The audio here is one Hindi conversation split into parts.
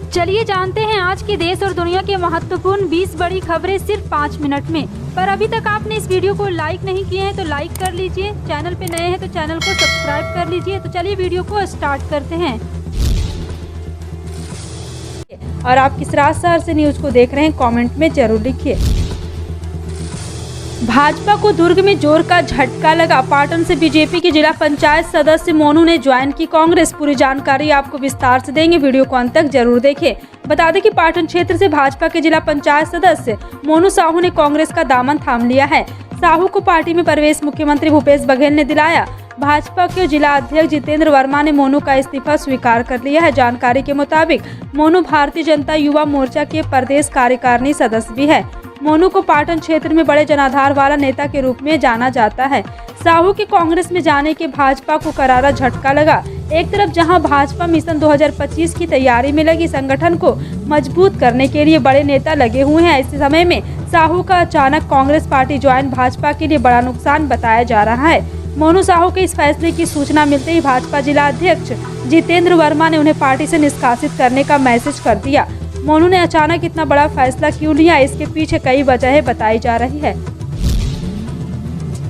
चलिए जानते हैं आज के देश और दुनिया के महत्वपूर्ण 20 बड़ी खबरें सिर्फ 5 मिनट में। पर अभी तक आपने इस वीडियो को लाइक नहीं किए हैं तो लाइक कर लीजिए, चैनल पे नए हैं तो चैनल को सब्सक्राइब कर लीजिए। तो चलिए वीडियो को स्टार्ट करते हैं। और आप किस शहर से न्यूज को देख रहे हैं कमेंट में जरूर लिखिए। भाजपा को दुर्ग में जोर का झटका लगा। पाटन से बीजेपी की जिला पंचायत सदस्य मोनू ने ज्वाइन की कांग्रेस। पूरी जानकारी आपको विस्तार से देंगे, वीडियो को अंत तक जरूर देखें। बता दें कि पाटन क्षेत्र से भाजपा के जिला पंचायत सदस्य मोनू साहू ने कांग्रेस का दामन थाम लिया है। साहू को पार्टी में प्रवेश मुख्यमंत्री भूपेश बघेल ने दिलाया। भाजपा के जिला अध्यक्ष जितेंद्र वर्मा ने मोनू का इस्तीफा स्वीकार कर लिया है। जानकारी के मुताबिक मोनू भारतीय जनता युवा मोर्चा के प्रदेश कार्यकारिणी सदस्य भी है। मोनू को पाटन क्षेत्र में बड़े जनाधार वाला नेता के रूप में जाना जाता है। साहू के कांग्रेस में जाने के भाजपा को करारा झटका लगा। एक तरफ जहां भाजपा मिशन 2025 की तैयारी में लगी, संगठन को मजबूत करने के लिए बड़े नेता लगे हुए हैं, ऐसे समय में साहू का अचानक कांग्रेस पार्टी ज्वाइन भाजपा के लिए बड़ा नुकसान बताया जा रहा है। मोनू साहू के इस फैसले की सूचना मिलते ही भाजपा जिला अध्यक्ष जितेंद्र वर्मा ने उन्हें पार्टी से निष्कासित करने का मैसेज कर दिया। मोनू ने अचानक इतना बड़ा फैसला क्यों लिया, इसके पीछे कई वजहें बताई जा रही है।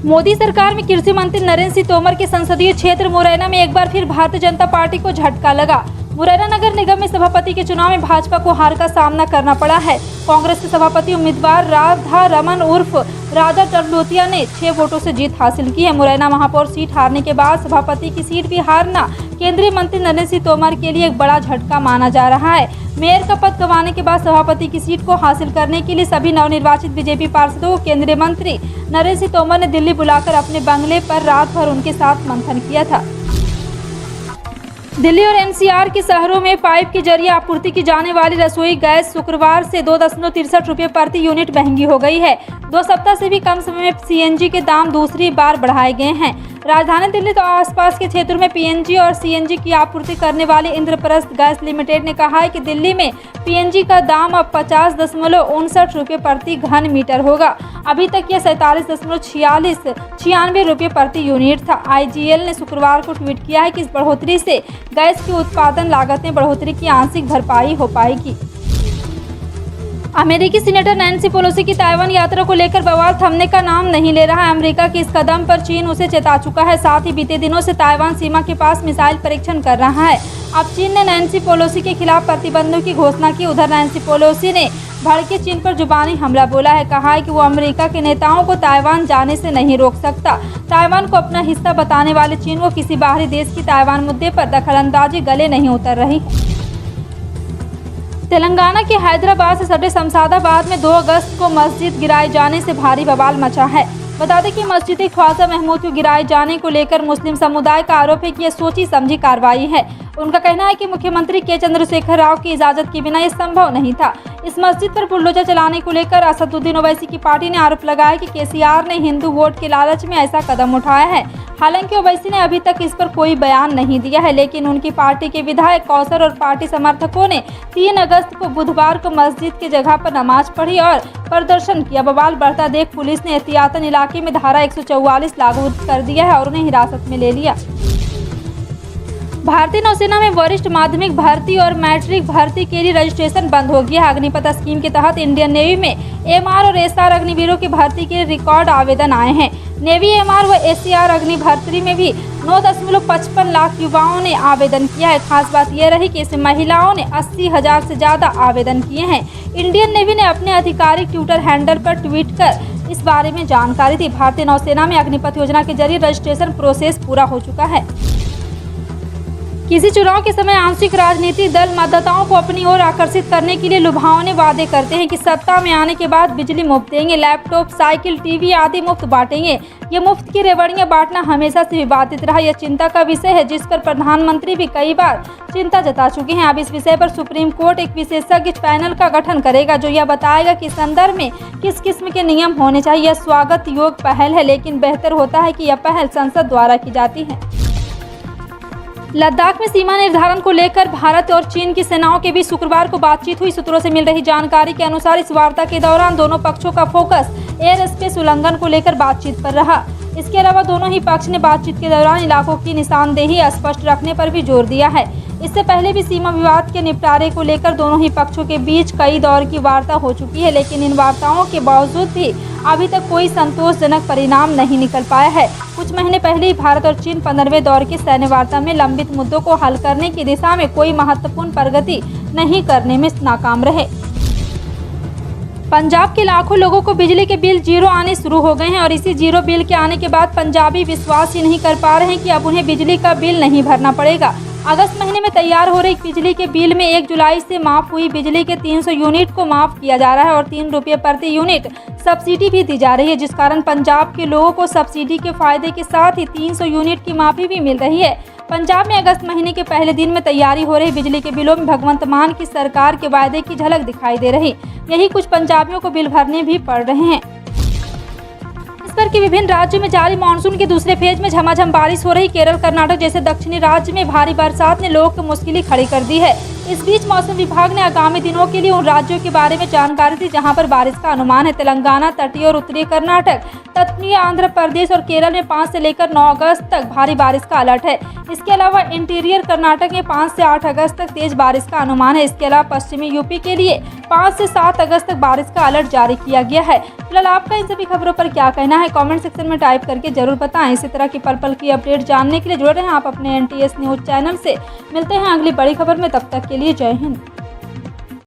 मोदी सरकार में कृषि मंत्री नरेंद्र सिंह तोमर के संसदीय क्षेत्र मुरैना में एक बार फिर भारतीय जनता पार्टी को झटका लगा। मुरैना नगर निगम में सभापति के चुनाव में भाजपा को हार का सामना करना पड़ा है। कांग्रेस के सभापति उम्मीदवार राधा रमन उर्फ राधा टंडोतिया ने 6 वोटों से जीत हासिल की है। मुरैना महापौर सीट हारने के बाद सभापति की सीट भी हारना केंद्रीय मंत्री नरेंद्र सिंह तोमर के लिए एक बड़ा झटका माना जा रहा है। मेयर का पद गंवाने के बाद सभापति की सीट को हासिल करने के लिए सभी नवनिर्वाचित बीजेपी पार्षदों को केंद्रीय मंत्री नरेंद्र सिंह तोमर ने दिल्ली बुलाकर अपने बंगले पर रात भर उनके साथ मंथन किया था। दिल्ली और एनसीआर के शहरों में पाइप के जरिए आपूर्ति की जाने वाली रसोई गैस शुक्रवार से 2.63 रुपये प्रति यूनिट महंगी हो गई है। 2 सप्ताह से भी कम समय में सीएनजी के दाम दूसरी बार बढ़ाए गए हैं। राजधानी दिल्ली तो आसपास के क्षेत्रों में पीएनजी और सीएनजी की आपूर्ति करने वाली इंद्रप्रस्थ गैस लिमिटेड ने कहा है कि दिल्ली में पीएनजी का दाम अब 50.59 रुपये प्रति घन मीटर होगा। अभी तक यह 47.96 रुपये प्रति यूनिट था। आईजीएल ने शुक्रवार को ट्वीट किया है कि इस बढ़ोतरी से गैस की उत्पादन लागत में बढ़ोतरी की आंशिक भरपाई हो पाएगी। अमेरिकी सीनेटर नैन्सी पेलोसी की ताइवान यात्रा को लेकर बवाल थमने का नाम नहीं ले रहा है। अमेरिका के इस कदम पर चीन उसे चेता चुका है। साथ ही बीते दिनों से ताइवान सीमा के पास मिसाइल परीक्षण कर रहा है। अब चीन ने नैन्सी पेलोसी के खिलाफ प्रतिबंधों की घोषणा की। उधर नैन्सी पेलोसी ने भड़के चीन पर जुबानी हमला बोला है। कहा है कि वो अमेरिका के नेताओं को ताइवान जाने से नहीं रोक सकता। ताइवान को अपना हिस्सा बताने वाले चीन को किसी बाहरी देश की ताइवान मुद्दे पर दखलंदाजी गले नहीं उतर रही है। तेलंगाना के हैदराबाद से सटे शमशादाबाद में 2 अगस्त को मस्जिद गिराए जाने से भारी बवाल मचा है। बता दें कि मस्जिद ख्वाजा महमूद को गिराए जाने को लेकर मुस्लिम समुदाय का आरोप है कि यह सोची समझी कार्रवाई है। उनका कहना है कि मुख्यमंत्री के चंद्रशेखर राव की इजाजत के बिना यह संभव नहीं था। इस मस्जिद पर बुलडोजर चलाने को लेकर असदुद्दीन ओवैसी की पार्टी ने आरोप लगाया कि केसीआर ने हिंदू वोट के लालच में ऐसा कदम उठाया है। हालांकि ओवैसी ने अभी तक इस पर कोई बयान नहीं दिया है, लेकिन उनकी पार्टी के विधायक कौसर और पार्टी समर्थकों ने 3 अगस्त को बुधवार को मस्जिद की जगह पर नमाज पढ़ी और प्रदर्शन किया। बवाल बढ़ता देख पुलिस ने एहतियातन इलाके में धारा 144 लागू कर दिया है और उन्हें हिरासत में ले लिया। भारतीय नौसेना में वरिष्ठ माध्यमिक भर्ती और मैट्रिक भर्ती के लिए रजिस्ट्रेशन बंद हो गया है। अग्निपथ स्कीम के तहत इंडियन नेवी में एमआर और एसआर अग्निवीरों की भर्ती के रिकॉर्ड आवेदन आए हैं। नेवी एमआर व एसआर अग्नि भर्ती में भी 9.55 लाख युवाओं ने आवेदन किया है। खास बात यह रही कि इसमें महिलाओं ने 80,000 से ज्यादा आवेदन किए हैं। इंडियन नेवी ने अपने आधिकारिक ट्विटर हैंडल पर ट्वीट कर इस बारे में जानकारी दी। भारतीय नौसेना में अग्निपथ योजना के जरिए रजिस्ट्रेशन प्रोसेस पूरा हो चुका है। किसी चुनाव के समय आंशिक राजनीतिक दल मतदाताओं को अपनी ओर आकर्षित करने के लिए लुभावने वादे करते हैं कि सत्ता में आने के बाद बिजली मुफ्त देंगे, लैपटॉप, साइकिल, टीवी आदि मुफ्त बांटेंगे। ये मुफ्त की रेवड़ियां बांटना हमेशा से विवादित रहा। यह चिंता का विषय है जिस पर प्रधानमंत्री भी कई बार चिंता जता चुके हैं। अब इस विषय पर सुप्रीम कोर्ट एक विशेषज्ञ पैनल का गठन करेगा जो यह बताएगा कि संदर्भ में किस किस्म के नियम होने चाहिए। यह स्वागत योग्य पहल है, लेकिन बेहतर होता है कि यह पहल संसद द्वारा की जाती है। लद्दाख में सीमा निर्धारण को लेकर भारत और चीन की सेनाओं के बीच शुक्रवार को बातचीत हुई। सूत्रों से मिल रही जानकारी के अनुसार इस वार्ता के दौरान दोनों पक्षों का फोकस एयर स्पेस उल्लंघन को लेकर बातचीत पर रहा। इसके अलावा दोनों ही पक्ष ने बातचीत के दौरान इलाकों की निशानदेही स्पष्ट रखने पर भी जोर दिया है। इससे पहले भी सीमा विवाद के निपटारे को लेकर दोनों ही पक्षों के बीच कई दौर की वार्ता हो चुकी है, लेकिन इन वार्ताओं के बावजूद भी अभी तक कोई संतोषजनक परिणाम नहीं निकल पाया है। कुछ महीने पहले ही भारत और चीन 15वें दौर की सैन्य वार्ता में लंबित मुद्दों को हल करने की दिशा में कोई महत्वपूर्ण प्रगति नहीं करने में नाकाम रहे। पंजाब के लाखों लोगों को बिजली के बिल जीरो आने शुरू हो गए हैं और इसी जीरो बिल के आने के बाद पंजाबी विश्वास ही नहीं कर पा रहे हैं कि अब उन्हें बिजली का बिल नहीं भरना पड़ेगा। अगस्त महीने में तैयार हो रही बिजली के बिल में 1 जुलाई से माफ हुई बिजली के 300 यूनिट को माफ किया जा रहा है और 3 रुपये प्रति यूनिट सब्सिडी भी दी जा रही है, जिस कारण पंजाब के लोगों को सब्सिडी के फायदे के साथ ही 300 यूनिट की माफी भी मिल रही है। पंजाब में अगस्त महीने के पहले दिन में तैयारी हो रही बिजली के बिलों में भगवंत मान की सरकार के वायदे की झलक दिखाई दे रही। यही कुछ पंजाबियों को बिल भरने भी पड़ रहे हैं। इस पर कि विभिन्न राज्यों में जारी मानसून के दूसरे फेज में झमाझम बारिश हो रही। केरल, कर्नाटक जैसे दक्षिणी राज्य में भारी बरसात ने लोगों की मुश्किलें खड़ी कर दी है। इस बीच मौसम विभाग ने आगामी दिनों के लिए उन राज्यों के बारे में जानकारी दी जहां पर बारिश का अनुमान है। तेलंगाना, तटीय और उत्तरी कर्नाटक, दक्षिणी आंध्र प्रदेश और केरल में 5 से लेकर 9 अगस्त तक भारी बारिश का अलर्ट है। इसके अलावा इंटीरियर कर्नाटक में 5 से 8 अगस्त तक तेज बारिश का अनुमान है। इसके अलावा पश्चिमी यूपी के लिए 5 से 7 अगस्त तक बारिश का अलर्ट जारी किया गया है। फिलहाल आपका इन सभी खबरों पर क्या कहना है, कमेंट सेक्शन में टाइप करके जरूर बताएं। इसी तरह की पल की अपडेट जानने के लिए जुड़े रहें आप अपने NTS न्यूज चैनल से। मिलते हैं अगली बड़ी खबर में, तब तक के लिए जय हिंद।